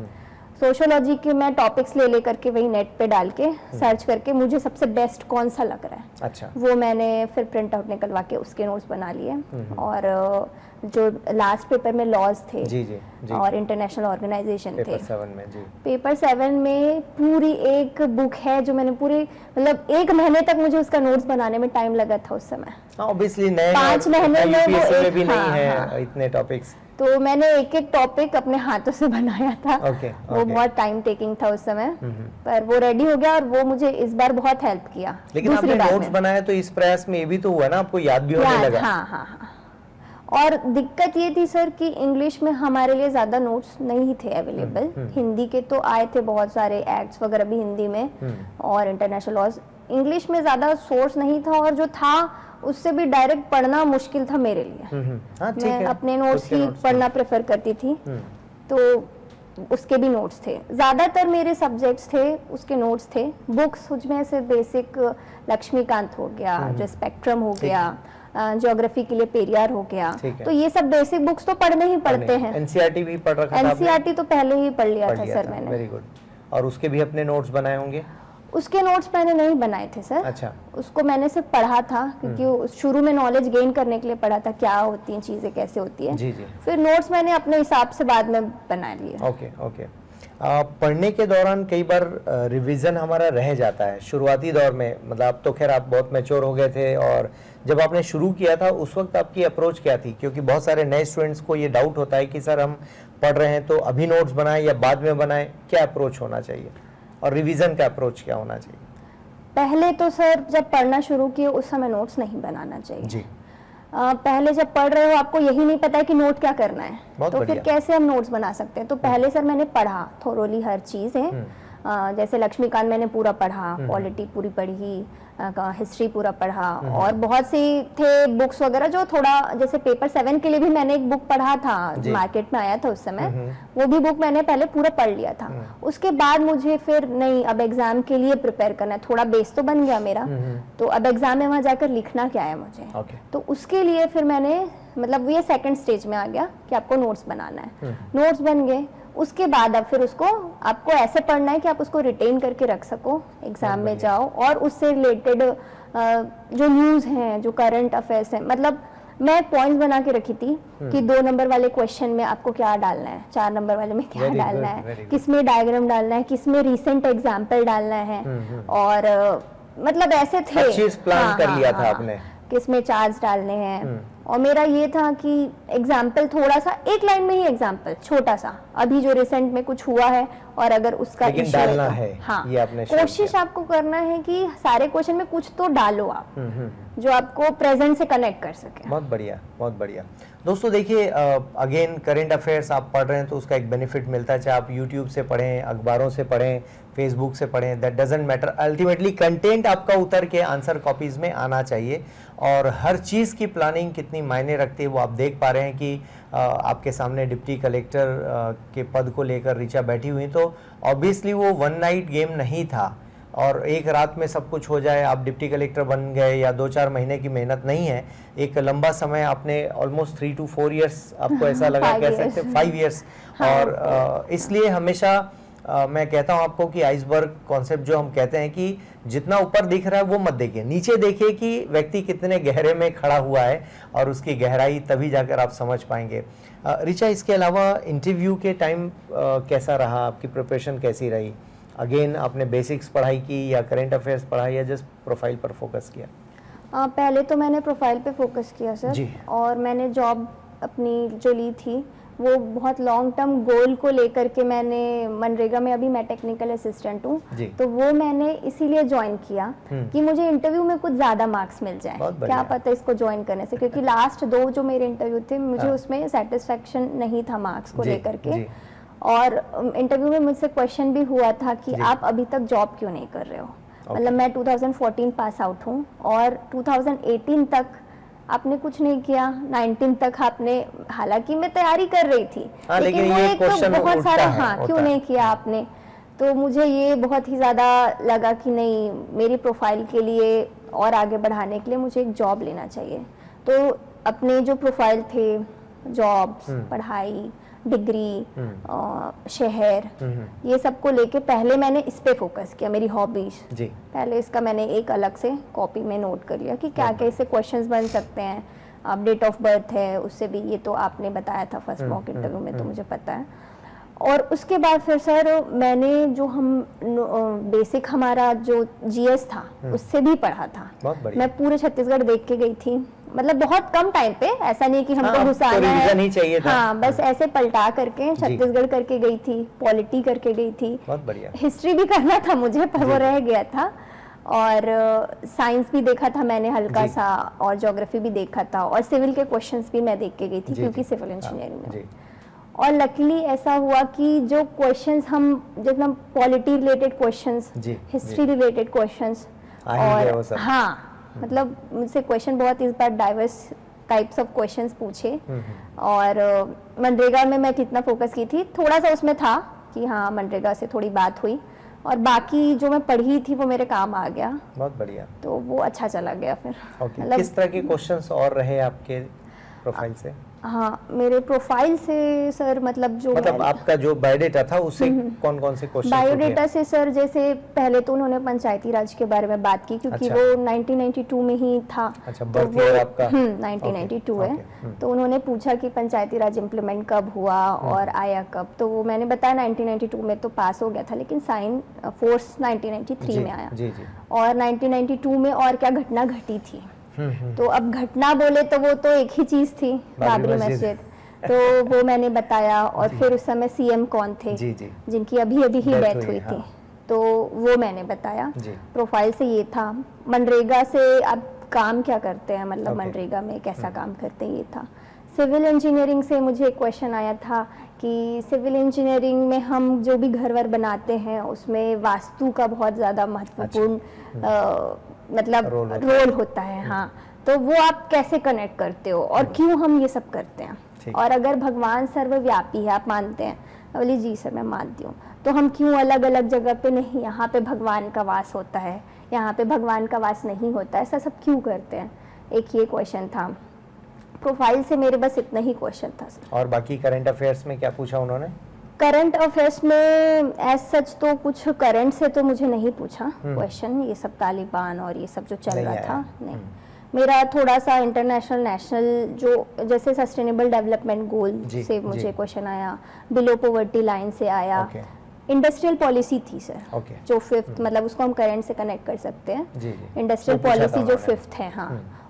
सोशियोलॉजी के मैं टॉपिक्स ले लेकर के वही नेट पे डाल के सर्च करके मुझे सबसे बेस्ट कौन सा लग रहा है, अच्छा। वो मैंने फिर प्रिंट आउट निकलवा के उसके नोट्स बना लिए। और जो लास्ट पेपर में लॉज थे जी जी जी। और इंटरनेशनल ऑर्गेनाइजेशन थे, पेपर 7 में जी। पेपर 7 में पूरी एक बुक है जो मैंने पूरी, मतलब 1 महीने तक मुझे उसका नोट्स बनाने में टाइम लगा था उस समय। ऑब्वियसली नए 5 महीने में वो यूपीएससी में एक, भी नहीं हाँ, है हाँ। इतने टॉपिक्स। तो मैंने एक एक टॉपिक अपने हाथों से बनाया था। ओके, वो ओके। बहुत टाइम टेकिंग था उस समय, पर वो रेडी हो गया और वो मुझे इस बार बहुत हेल्प किया। लेकिन दूसरी आपने बार नोट्स में। बनाया तो इस प्रयास में ये भी तो हुआ ना, आपको याद भी होने लगा। हाँ हाँ हाँ। और दिक्कत ये थी सर कि इंग्लिश में हमारे लिए ज्यादा नोट्स नहीं थे अवेलेबल। हिंदी के तो आए थे बहुत सारे, एक्ट्स वगैरह भी हिंदी में और इंटरनेशनल लॉज। इंग्लिश में ज्यादा सोर्स नहीं था, और जो था उससे भी डायरेक्ट पढ़ना मुश्किल था मेरे लिए। हाँ, ठीक मैं है। अपने नोट्स उसके ही नोट्स पढ़ना प्रेफर करती थी, तो उसके भी नोट्स थे। ज्यादातर मेरे सब्जेक्ट्स थे उसके नोट्स थे। बुक्स उसमें से बेसिक लक्ष्मीकांत हो गया, जो स्पेक्ट्रम हो गया, ज्योग्राफी के लिए पेरियार हो गया, ठीक है। तो ये सब बेसिक बुक्स तो पढ़ने ही पड़ते हैं। एनसीईआरटी भी पढ़ रखा था आपने? एनसीईआरटी तो पहले ही पढ़ लिया था सर मैंने। Very good. और उसके भी अपने नोट्स बनाए होंगे? उसके नोट्स मैंने नहीं बनाए थे सर। अच्छा। उसको मैंने सिर्फ पढ़ा था, क्योंकि शुरू में नॉलेज गेन करने के लिए पढ़ा था, क्या होती हैं चीजें, कैसे होती है। जी जी। फिर नोट्स मैंने अपने हिसाब से बाद में बना लिए। Okay okay. पढ़ने के दौरान कई बार रिवीजन हमारा रह जाता है शुरुआती दौर में, मतलब अब तो खैर आप बहुत मैच्योर हो गए थे, और जब आपने शुरू किया था उस वक्त आपकी अप्रोच क्या थी? क्योंकि बहुत सारे नए स्टूडेंट्स को ये डाउट होता है कि सर हम पढ़ रहे हैं तो अभी नोट्स बनाएं या बाद में बनाएं, क्या अप्रोच होना चाहिए और रिवीजन का अप्रोच क्या होना चाहिए? पहले तो सर जब पढ़ना शुरू किए उस समय नोट्स नहीं बनाना चाहिए जी। पहले जब पढ़ रहे हो आपको यही नहीं पता है कि नोट क्या करना है, बहुत तो फिर बढ़िया। कैसे हम नोट्स बना सकते हैं। तो पहले सर मैंने पढ़ा थोरोली हर चीज़ है। जैसे लक्ष्मीकांत मैंने पूरा पढ़ा, पॉलिटी पूरी पढ़ी, हिस्ट्री पूरा पढ़ा, और बहुत सी थे बुक्स वगैरह जो थोड़ा, जैसे पेपर 7 के लिए भी मैंने एक बुक पढ़ा था, मार्केट में आया था उस समय, वो भी बुक मैंने पहले पूरा पढ़ लिया था। उसके बाद मुझे फिर नहीं, अब एग्जाम के लिए प्रिपेयर करना है, थोड़ा बेस तो बन गया मेरा, तो अब एग्जाम में वहां जाकर लिखना क्या है मुझे। ओके। तो उसके लिए फिर मैंने, मतलब ये सेकंड स्टेज में आ गया कि आपको नोट्स बनाना है। नोट्स बन गए, उसके बाद अब फिर उसको आपको ऐसे पढ़ना है कि आप उसको रिटेन करके रख सको, एग्जाम में जाओ, और उससे रिलेटेड जो न्यूज़ हैं, जो करंट अफेयर्स हैं, मतलब मैं पॉइंट्स बना के रखी थी कि 2 नंबर वाले क्वेश्चन में आपको क्या डालना है, 4 नंबर वाले में क्या Very डालना good, very है, good. किसमें डायग्राम डालना है, किसमें रीसेंट एग्जाम्पल डालना है, और मतलब ऐसे थे। हर चीज प्लान कर लिया था आपने। किसमें चार्ज डालने हैं। और मेरा ये था कि एग्जाम्पल थोड़ा सा, एक लाइन में ही एग्जाम्पल छोटा सा, अभी जो रिसेंट में कुछ हुआ है और अगर उसका लेकिन issue डालना तो, है, हाँ, ये आपने शुरू कोशिश किया। आपको करना है कि सारे क्वेश्चन में कुछ तो डालो आप, जो आपको प्रेजेंट से कनेक्ट कर सके। बहुत बढ़िया, बहुत बढ़िया। दोस्तों देखिए, अगेन करंट अफेयर्स आप पढ़ रहे हैं तो उसका एक बेनिफिट मिलता है, चाहे आप यूट्यूब से पढ़ें, अखबारों से पढ़ें, फेसबुक से पढ़ें, that doesn't matter. Ultimately content आपका उतर के आंसर कॉपीज में आना चाहिए, और हर चीज़ की प्लानिंग कितनी मायने रखती है वो आप देख पा रहे हैं कि आपके सामने डिप्टी कलेक्टर के पद को लेकर ऋचा बैठी हुई, तो ऑब्वियसली वो वन नाइट गेम नहीं था और एक रात में सब कुछ हो जाए, आप डिप्टी कलेक्टर बन गए, या 2-4 महीने की मेहनत नहीं है, एक लंबा समय आपने ऑलमोस्ट 3 to 4 years, आपको ऐसा लगा, कह सकते 5 years। और इसलिए हमेशा मैं कहता हूं आपको कि आइसबर्ग कॉन्सेप्ट जो हम कहते हैं कि जितना ऊपर दिख रहा है वो मत देखिए, नीचे देखिए कि व्यक्ति कितने गहरे में खड़ा हुआ है और उसकी गहराई तभी जाकर आप समझ पाएंगे। ऋचा, इसके अलावा इंटरव्यू के टाइम कैसा रहा, आपकी प्रिपरेशन कैसी रही? अगेन आपने बेसिक्स पढ़ाई की या करंट अफेयर्स पढ़ाई या जस्ट प्रोफाइल पर फोकस किया? पहले तो मैंने प्रोफाइल पे फोकस किया सर जी। और मैंने जॉब अपनी जो ली थी वो बहुत लॉन्ग टर्म गोल को लेकर के मैंने मनरेगा में, अभी मैं टेक्निकल असिस्टेंट हूँ, तो वो मैंने इसीलिए ज्वाइन किया कि मुझे इंटरव्यू में कुछ ज़्यादा मार्क्स मिल जाए। क्या पता इसको ज्वाइन करने से, क्योंकि लास्ट 2 जो मेरे इंटरव्यू थे मुझे उसमें सेटिस्फेक्शन नहीं था मार्क्स को लेकर के। और इंटरव्यू में मुझसे क्वेश्चन भी हुआ था कि आप अभी तक जॉब क्यों नहीं कर रहे हो। मतलब मैं 2014 पास आउट हूँ और 2018 तक आपने कुछ नहीं किया, 19 तक आपने, हालांकि मैं तैयारी कर रही थी, लेकिन वो एक तो बहुत सारा क्यों नहीं किया आपने। तो मुझे ये बहुत ही ज़्यादा लगा कि नहीं, मेरी प्रोफाइल के लिए और आगे बढ़ाने के लिए मुझे एक जॉब लेना चाहिए। तो अपने जो प्रोफाइल थे, जॉब्स, पढ़ाई, डिग्री, शहर, ये सब को लेके पहले मैंने इस पे फोकस किया, मेरी हॉबीज। पहले इसका मैंने एक अलग से कॉपी में नोट कर लिया कि क्या क्या इससे क्वेश्चंस बन सकते हैं। अब डेट ऑफ बर्थ है, उससे भी, ये तो आपने बताया था फर्स्ट मॉक इंटरव्यू में, तो मुझे पता है। और उसके बाद फिर सर मैंने जो हम बेसिक हमारा जो जीएस था उससे भी पढ़ा था। मैं पूरे छत्तीसगढ़ देख के गई थी, मतलब बहुत कम टाइम पे, ऐसा नहीं कि हमको घुसाना है, नहीं चाहिए था। हाँ, बस ऐसे पलटा करके छत्तीसगढ़ करके गई थी, पॉलिटी करके गई थी, बहुत बढ़िया। हिस्ट्री भी करना था मुझे पर वो रह गया था, और साइंस भी देखा था मैंने हल्का सा, और ज्योग्राफी भी देखा था, और सिविल के क्वेश्चंस भी मैं देख के गई थी क्योंकि सिविल इंजीनियरिंग में। और लकीली ऐसा हुआ कि जो क्वेश्चंस हम, जितना polity related questions, history related questions, और हाँ, मतलब मुझसे क्वेश्चन बहुत इस बार डाइवर्स टाइप्स ऑफ क्वेश्चंस पूछे। और मनरेगा में मैं कितना फोकस की थी, थोड़ा सा उसमें था कि हाँ मनरेगा से थोड़ी बात हुई, और बाकी जो मैं पढ़ी थी वो मेरे काम आ गया। बहुत बढ़िया। तो वो अच्छा चला गया फिर। मतलब किस तरह के क्वेश्चंस और रहे आपके प्रोफाइल से? हाँ, मेरे प्रोफाइल से सर, मतलब जो आपका जो बायोडेटा था उससे कौन कौन से क्वेश्चन? बायोडेटा से सर, जैसे पहले तो उन्होंने पंचायती राज के बारे में बात की, क्योंकि वो 1992 में ही था। अच्छा, बर्थ ईयर आपका 1992 है। तो उन्होंने पूछा कि पंचायती राज इम्प्लीमेंट कब हुआ और आया कब। तो वो मैंने बताया 1992 में तो पास हो गया था, लेकिन साइन फोर्स 1993 में आया। और 1992 में और क्या घटना घटी थी, तो अब घटना बोले तो वो तो एक ही चीज थी, बाबरी मस्जिद। तो वो मैंने बताया, और फिर उस समय सीएम कौन थे जिनकी अभी अभी ही डेथ हुई थी, तो वो मैंने बताया। प्रोफाइल से ये था। मनरेगा से अब काम क्या करते हैं, मतलब मनरेगा में कैसा काम करते हैं, ये था। सिविल इंजीनियरिंग से मुझे एक क्वेश्चन आया था कि सिविल इंजीनियरिंग में हम जो भी घर वर बनाते हैं उसमें वास्तु का बहुत ज़्यादा महत्वपूर्ण मतलब रोल होता है। हाँ, तो वो आप कैसे कनेक्ट करते हो और क्यों हम ये सब करते हैं, और अगर भगवान सर्वव्यापी है, आप मानते हैं? बोली जी सर मैं मानती हूँ। तो हम क्यों अलग अलग जगह पे नहीं, यहाँ पे भगवान का वास होता है, यहाँ पे भगवान का वास नहीं होता, ऐसा सब क्यों करते हैं? एक ये क्वेश्चन था। प्रोफाइल से मेरे बस इतना ही क्वेश्चन था सर। और बाकी करंट अफेयर्स में क्या पूछा उन्होंने? करंट अफेयर्स में एज सच तो कुछ करंट से तो मुझे नहीं पूछा क्वेश्चन, ये सब तालिबान और ये सब जो चल रहा था नहीं। मेरा थोड़ा सा इंटरनेशनल नेशनल जो जैसे सस्टेनेबल डेवलपमेंट गोल से मुझे क्वेश्चन आया, बिलो पॉवर्टी लाइन से आया, इंडस्ट्रियल पॉलिसी थी सर जो 5th, मतलब उसको हम करंट से कनेक्ट कर सकते हैं। इंडस्ट्रियल पॉलिसी जो 5th है, हाँ,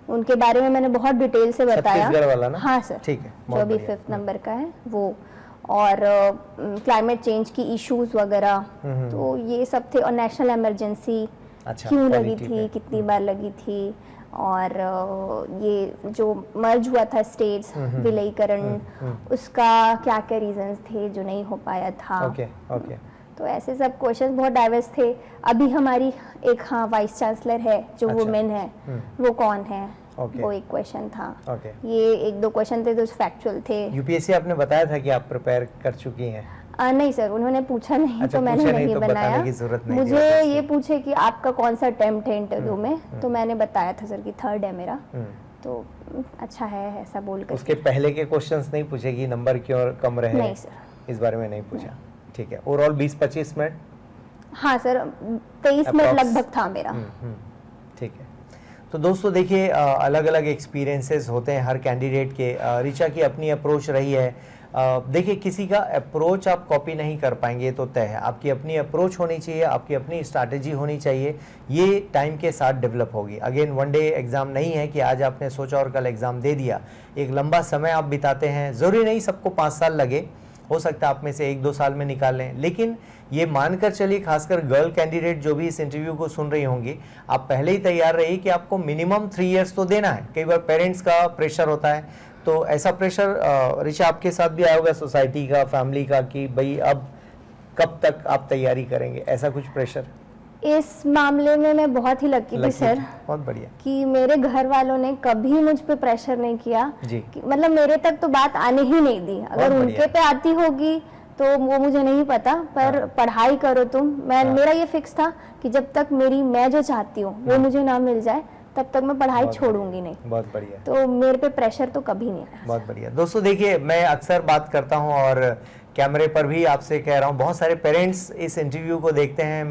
उनके बारे में मैंने बहुत डिटेल से बताया। हाँ सर, ठीक है, जो अभी 5th नंबर का है वो, और क्लाइमेट चेंज की इश्यूज वगैरह, तो ये सब थे। और नेशनल इमरजेंसी क्यों लगी थी, कितनी बार लगी थी, और ये जो मर्ज हुआ था स्टेट्स, विलयीकरण, उसका क्या क्या रीजंस थे जो नहीं हो पाया था। तो ऐसे सब क्वेश्चन बहुत डाइवर्स थे। अभी हमारी एक वाइस चांसलर है जो वुमेन है, वो कौन है, वो एक क्वेश्चन था। ये 1-2 क्वेश्चन थे जो फैक्चुअल थे। यूपीएससी आपने बताया था कि आप प्रिपेयर कर चुकी हैं? नहीं सर, उन्होंने पूछा नहीं। तो मैंने नहीं तो बनाया। मुझे ये पूछे कि आपका कौन सा अटेम्प्ट है इंटरव्यू में, तो मैंने बताया था सर कि 3rd है मेरा। तो अच्छा है ऐसा बोलकर। उसके पहले के क्वेश्चंस नहीं पूछे कि नंबर क्यों कम रहे? नहीं सर, इस बारे में नहीं पूछा। ठीक है, ओवरऑल 20-25 मिनट? हाँ सर, 23 मिनट लगभग था मेरा। ठीक है। तो दोस्तों देखिए, अलग अलग एक्सपीरियंसेस होते हैं हर कैंडिडेट के। ऋचा की अपनी अप्रोच रही है। देखिए, किसी का अप्रोच आप कॉपी नहीं कर पाएंगे तो तय है। आपकी अपनी अप्रोच होनी चाहिए, आपकी अपनी स्ट्रैटेजी होनी चाहिए, ये टाइम के साथ डेवलप होगी। अगेन, वन डे एग्ज़ाम नहीं है कि आज आपने सोचा और कल एग्ज़ाम दे दिया। एक लंबा समय आप बिताते हैं, ज़रूरी नहीं सबको 5 साल लगे, हो सकता है आप में से 1-2 साल में निकाल लें। लेकिन ये मानकर चलिए, खासकर गर्ल कैंडिडेट जो भी इस इंटरव्यू को सुन रही होंगी, आप पहले ही तैयार रहिए कि आपको मिनिमम 3 इयर्स तो देना है। कई बार पेरेंट्स का प्रेशर होता है, तो ऐसा प्रेशर ऋचा आपके साथ भी आया होगा, सोसाइटी का, फैमिली का, कि भाई अब कब तक आप तैयारी करेंगे, ऐसा कुछ प्रेशर? इस मामले में मैं बहुत ही लकी थी सर, बहुत बढ़िया, कि मेरे घर वालों ने कभी मुझ पे प्रेशर नहीं किया जी। मतलब मेरे तक तो बात आने ही नहीं दी। अगर उनके पे आती होगी तो वो मुझे नहीं पता, पर पढ़ाई करो तुम। मेरा ये फिक्स था कि जब तक मैं जो चाहती हूँ वो मुझे ना मिल जाए, तब तक मैं पढ़ाई छोड़ूंगी नहीं। बहुत बढ़िया। तो मेरे पे प्रेशर तो कभी नहीं आया। बहुत बढ़िया। दोस्तों देखिए, मैं अक्सर बात करता हूँ और कैमरे पर भी आपसे कह रहा हूँ, बहुत सारे पेरेंट्स इस इंटरव्यू को देखते हैं,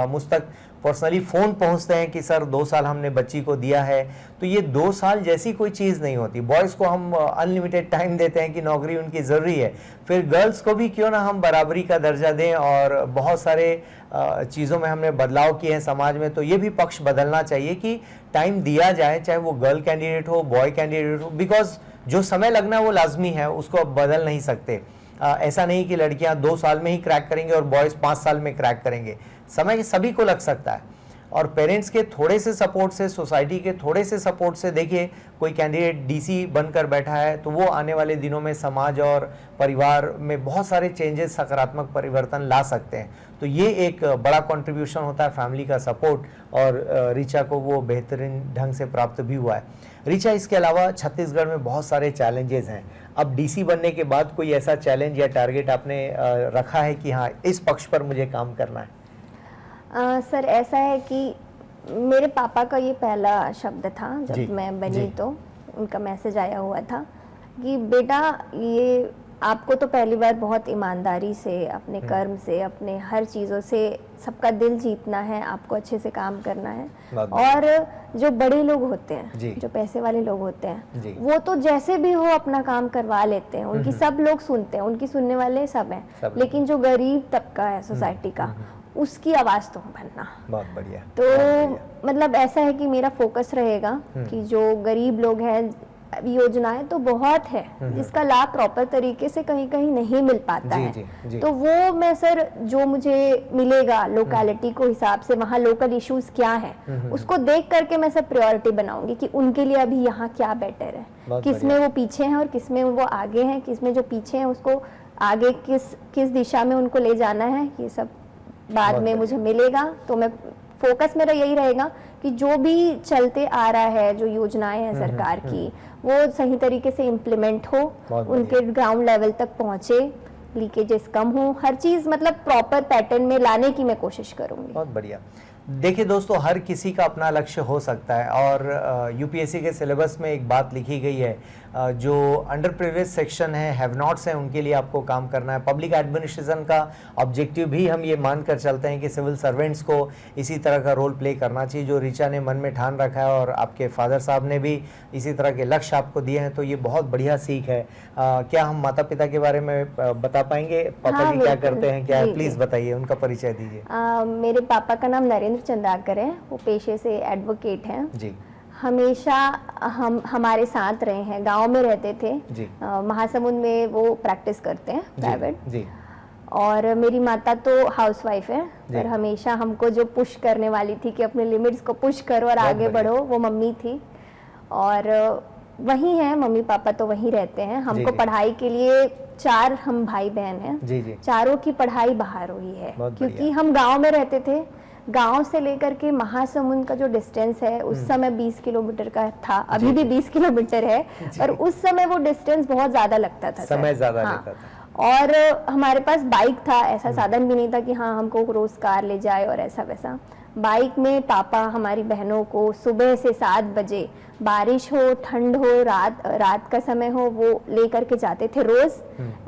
मुझ तक पर्सनली फ़ोन पहुँचते हैं कि सर 2 साल हमने बच्ची को दिया है। तो ये 2 साल जैसी कोई चीज़ नहीं होती। बॉयज़ को हम अनलिमिटेड टाइम देते हैं कि नौकरी उनकी ज़रूरी है, फिर गर्ल्स को भी क्यों ना हम बराबरी का दर्जा दें। और बहुत सारे चीज़ों में हमने बदलाव किए हैं समाज में, तो ये भी पक्ष बदलना चाहिए कि टाइम दिया जाए, चाहे वो गर्ल कैंडिडेट हो, बॉय कैंडिडेट हो, बिकॉज जो समय लगना वो लाजमी है, उसको अब बदल नहीं सकते। ऐसा नहीं कि लड़कियां 2 साल में ही क्रैक करेंगे और बॉयज़ 5 साल में क्रैक करेंगे। समय सभी को लग सकता है, और पेरेंट्स के थोड़े से सपोर्ट से, सोसाइटी के थोड़े से सपोर्ट से, देखिए कोई कैंडिडेट डीसी बनकर बैठा है तो वो आने वाले दिनों में समाज और परिवार में बहुत सारे चेंजेस, सकारात्मक परिवर्तन ला सकते हैं। तो ये एक बड़ा कंट्रीब्यूशन होता है फैमिली का सपोर्ट, और ऋचा को वो बेहतरीन ढंग से प्राप्त भी हुआ है। ऋचा, इसके अलावा छत्तीसगढ़ में बहुत सारे चैलेंजेस हैं। अब डीसी बनने के बाद कोई ऐसा चैलेंज या टारगेट आपने रखा है कि हाँ, इस पक्ष पर मुझे काम करना है? सर, ऐसा है कि मेरे पापा का ये पहला शब्द था जब मैं बनी, तो उनका मैसेज आया हुआ था कि बेटा, ये आपको तो पहली बार बहुत ईमानदारी से, अपने कर्म से, अपने हर चीज़ों से सबका दिल जीतना है, आपको अच्छे से काम करना है। और जो बड़े लोग होते हैं, जो पैसे वाले लोग होते हैं, वो तो जैसे भी हो अपना काम करवा लेते हैं, उनकी सब लोग सुनते हैं, उनकी सुनने वाले सब हैं। लेकिन जो गरीब तबका है सोसाइटी का, उसकी आवाज़ तो बनना। बहुत बढ़िया। तो मतलब ऐसा है कि मेरा फोकस रहेगा कि जो गरीब लोग हैं, योजनाएं तो बहुत है जिसका लाभ प्रॉपर तरीके से कहीं कहीं नहीं मिल पाता है। तो वो मैं सर, जो मुझे मिलेगा लोकेलिटी को हिसाब से, वहाँ लोकल इश्यूज क्या है, उसको देख करके मैं सब प्रायोरिटी बनाऊंगी कि उनके लिए अभी यहाँ क्या बेटर है, किसमें वो पीछे हैं और किसमें वो आगे हैं, किसमें जो पीछे हैं उसको आगे किस दिशा में उनको ले जाना है, ये सब बाद में मुझे मिलेगा। तो मैं फोकस मेरा यही रहेगा कि जो भी चलते आ रहा है, जो योजनाएं हैं सरकार की, वो सही तरीके से इम्प्लीमेंट हो, उनके ग्राउंड लेवल तक पहुंचे, लीकेजेस कम हो, हर चीज मतलब प्रॉपर पैटर्न में लाने की मैं कोशिश करूंगी। बहुत बढ़िया। देखिए दोस्तों, हर किसी का अपना लक्ष्य हो सकता है, और यूपीएससी के सिलेबस में एक बात लिखी गई है, जो अंडर प्रिविलेज सेक्शन है, हैव नॉट्स हैं, उनके लिए आपको काम करना है। पब्लिक एडमिनिस्ट्रेशन का ऑब्जेक्टिव भी हम ये मानकर चलते हैं कि सिविल सर्वेंट्स को इसी तरह का रोल प्ले करना चाहिए, जो ऋचा ने मन में ठान रखा है, और आपके फादर साहब ने भी इसी तरह के लक्ष्य आपको दिए हैं। तो ये बहुत बढ़िया सीख है। क्या हम माता पिता के बारे में बता पाएंगे? पापा जी क्या करते हैं, क्या है? प्लीज़ बताइए, उनका परिचय दीजिए। मेरे पापा का नाम नरेंद्र चंद्राकर है, वो पेशे से एडवोकेट हैं जी। हमेशा हमारे साथ रहे हैं, गांव में रहते थे, महासमुंद में वो प्रैक्टिस करते हैं प्राइवेट जी। और मेरी माता तो हाउसवाइफ है, पर हमेशा हमको जो पुश करने वाली थी कि अपने लिमिट्स को पुश करो और आगे बढ़ो, वो मम्मी थी। और वही है, मम्मी पापा तो वहीं रहते हैं। हमको पढ़ाई के लिए 4 हम भाई बहन हैं, चारों की पढ़ाई बाहर हुई है, क्योंकि हम गाँव में रहते थे। गांव से लेकर के महासमुंद का जो डिस्टेंस है, उस समय 20 किलोमीटर का था, अभी भी 20 किलोमीटर है, और उस समय वो डिस्टेंस बहुत ज्यादा लगता था, समय ज्यादा लगता था। और हमारे पास बाइक था, ऐसा साधन भी नहीं था कि हाँ हमको रोज कार ले जाए और ऐसा वैसा। बाइक में पापा हमारी बहनों को सुबह से 7 बजे, बारिश हो ठंड हो रात का समय हो, वो लेकर के जाते थे रोज।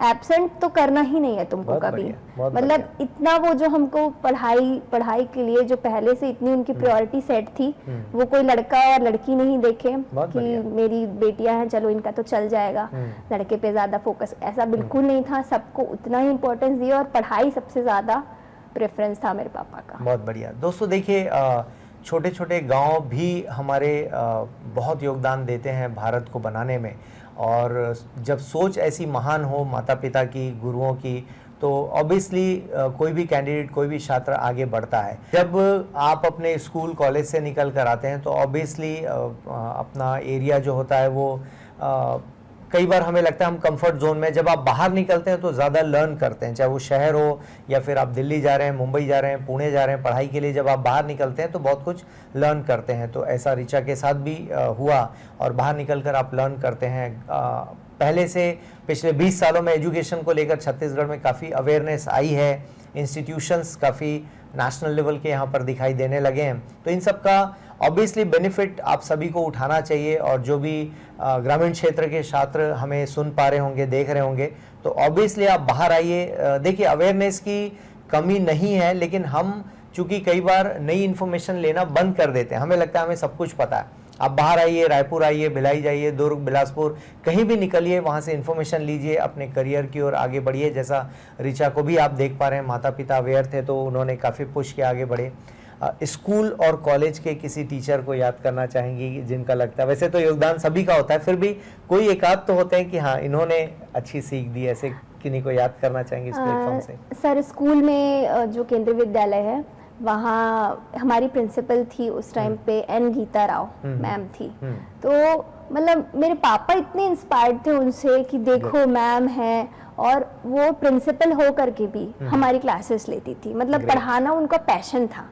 एब्सेंट तो करना ही नहीं है तुमको कभी। मतलब इतना वो जो हमको पढ़ाई के लिए जो पहले से इतनी उनकी प्रायोरिटी सेट थी, वो कोई लड़का और लड़की नहीं देखे कि मेरी बेटियां हैं चलो इनका तो चल जाएगा, लड़के पे ज्यादा फोकस, ऐसा बिल्कुल नहीं था। सबको उतना ही इम्पोर्टेंस दिया और पढ़ाई सबसे ज्यादा प्रेफरेंस था मेरे पापा का। बहुत बढ़िया। दोस्तों देखिए, छोटे छोटे गांव भी हमारे बहुत योगदान देते हैं भारत को बनाने में, और जब सोच ऐसी महान हो माता पिता की, गुरुओं की, तो ऑब्वियसली कोई भी कैंडिडेट, कोई भी छात्र आगे बढ़ता है। जब आप अपने स्कूल कॉलेज से निकल कर आते हैं तो ऑब्वियसली अपना एरिया जो होता है वो कई बार हमें लगता है हम कंफर्ट जोन में, जब आप बाहर निकलते हैं तो ज़्यादा लर्न करते हैं, चाहे वो शहर हो या फिर आप दिल्ली जा रहे हैं, मुंबई जा रहे हैं, पुणे जा रहे हैं पढ़ाई के लिए। जब आप बाहर निकलते हैं तो बहुत कुछ लर्न करते हैं। तो ऐसा ऋचा के साथ भी हुआ, और बाहर निकलकर आप लर्न करते हैं। पहले से पिछले 20 सालों में एजुकेशन को लेकर छत्तीसगढ़ में काफ़ी अवेयरनेस आई है, इंस्टीट्यूशंस काफ़ी नेशनल लेवल के यहाँ पर दिखाई देने लगे हैं। तो इन सब का ऑब्वियसली बेनिफिट आप सभी को उठाना चाहिए, और जो भी ग्रामीण क्षेत्र के छात्र हमें सुन पा रहे होंगे, देख रहे होंगे, तो ऑब्वियसली आप बाहर आइए। देखिए, अवेयरनेस की कमी नहीं है, लेकिन हम चूंकि कई बार नई इन्फॉर्मेशन लेना बंद कर देते हैं, हमें लगता है हमें सब कुछ पता है। आप बाहर आइए, रायपुर आइए, भिलाई जाइए, दुर्ग, बिलासपुर, कहीं भी निकलिए, वहाँ से इन्फॉर्मेशन लीजिए, अपने करियर की ओर आगे बढ़िए। जैसा ऋचा को भी आप देख पा रहे हैं, माता पिता अवेयर थे तो उन्होंने काफ़ी पुश किया, आगे बढ़े। स्कूल और कॉलेज के किसी टीचर को याद करना चाहेंगी जिनका लगता है, वैसे तो योगदान सभी का होता है, फिर भी कोई एक आध तो होते हैं कि हाँ इन्होंने अच्छी सीख दी, ऐसे किन्हीं को याद करना चाहेंगे इस प्लेटफॉर्म से? सर, स्कूल में जो केंद्रीय विद्यालय है वहाँ हमारी प्रिंसिपल थी उस टाइम पे, एन गीता राव मैम थी। तो मतलब मेरे पापा इतने इंस्पायर्ड थे उनसे कि देखो मैम है, और वो प्रिंसिपल हो करके भी हमारी क्लासेस लेती थी। मतलब पढ़ाना उनका पैशन था।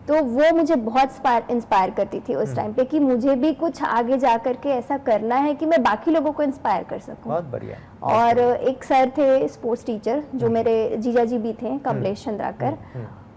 तो वो मुझे बहुत इंस्पायर करती थी उस टाइम पे कि मुझे भी कुछ आगे जा करके ऐसा करना है कि मैं बाकी लोगों को इंस्पायर कर सकूं। बहुत बढ़िया। और एक सर थे स्पोर्ट्स टीचर, जो मेरे जीजा जी भी थे, कमलेश चंद्राकर।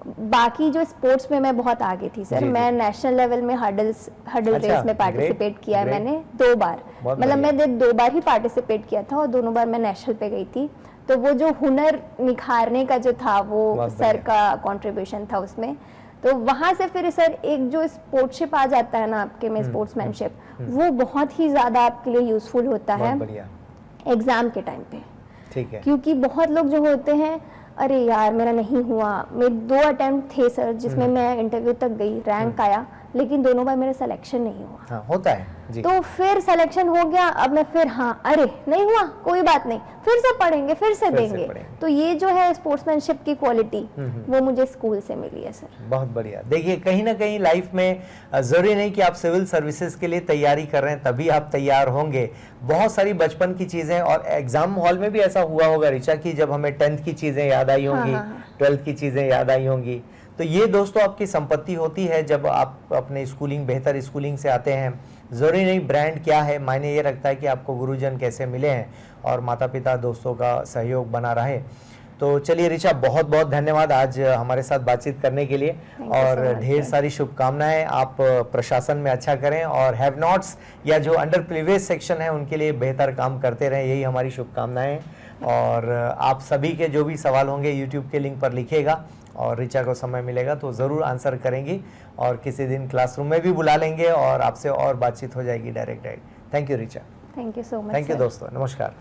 बाकी जो स्पोर्ट्स में मैं बहुत आगे थी सर। मैं नेशनल लेवल में हडल रेस में पार्टिसिपेट किया है मैंने 2 बार। मतलब मैं 2 बार ही पार्टिसिपेट किया था, और दोनों बार मैं नेशनल पे गई थी। तो वो जो हुनर निखारने का जो था, वो सर का कंट्रीब्यूशन था उसमें। तो वहां से फिर सर एक जो स्पोर्ट्सशिप आ जाता है ना आपके में, स्पोर्ट्समैनशिप, वो बहुत ही ज्यादा आपके लिए यूजफुल होता है एग्जाम के टाइम पे। ठीक है। क्योंकि बहुत लोग जो होते हैं, अरे यार मेरा नहीं हुआ, मेरे 2 अटेम्प्ट थे सर जिसमें मैं इंटरव्यू तक गई, रैंक आया, लेकिन दोनों बार मेरा सिलेक्शन नहीं हुआ। हाँ, होता है जी। तो फिर सिलेक्शन हो गया, अब मैं फिर अरे नहीं हुआ, कोई बात नहीं, फिर से पढ़ेंगे, फिर से देंगे। तो ये जो है स्पोर्ट्समैनशिप की क्वालिटी, वो मुझे स्कूल से मिली है सर। बहुत बढ़िया। देखिए, कहीं ना कहीं लाइफ में जरूरी नहीं कि आप सिविल सर्विसेज के लिए तैयारी कर रहे हैं तभी आप तैयार होंगे। बहुत सारी बचपन की चीजें, और एग्जाम हॉल में भी ऐसा हुआ होगा ऋचा की जब हमें 10th की चीजें याद आई होंगी, 12th की चीजें याद आई होंगी। तो ये दोस्तों आपकी संपत्ति होती है जब आप अपने स्कूलिंग, बेहतर स्कूलिंग से आते हैं। ज़रूरी नहीं ब्रांड क्या है, मायने ये रखता है कि आपको गुरुजन कैसे मिले हैं और माता पिता दोस्तों का सहयोग बना रहे। तो चलिए ऋचा, बहुत बहुत धन्यवाद आज हमारे साथ बातचीत करने के लिए, और ढेर सारी शुभकामनाएं। आप प्रशासन में अच्छा करें, और हैव नॉट्स या जो अंडर प्रिविलेज सेक्शन है उनके लिए बेहतर काम करते रहें, यही हमारी शुभकामनाएं। और आप सभी के जो भी सवाल होंगे यूट्यूब के लिंक पर लिखिएगा, और ऋचा को समय मिलेगा तो ज़रूर आंसर करेंगी, और किसी दिन क्लासरूम में भी बुला लेंगे और आपसे और बातचीत हो जाएगी direct. Thank you Richa. Thank you so much. Thank you दोस्तों, नमस्कार।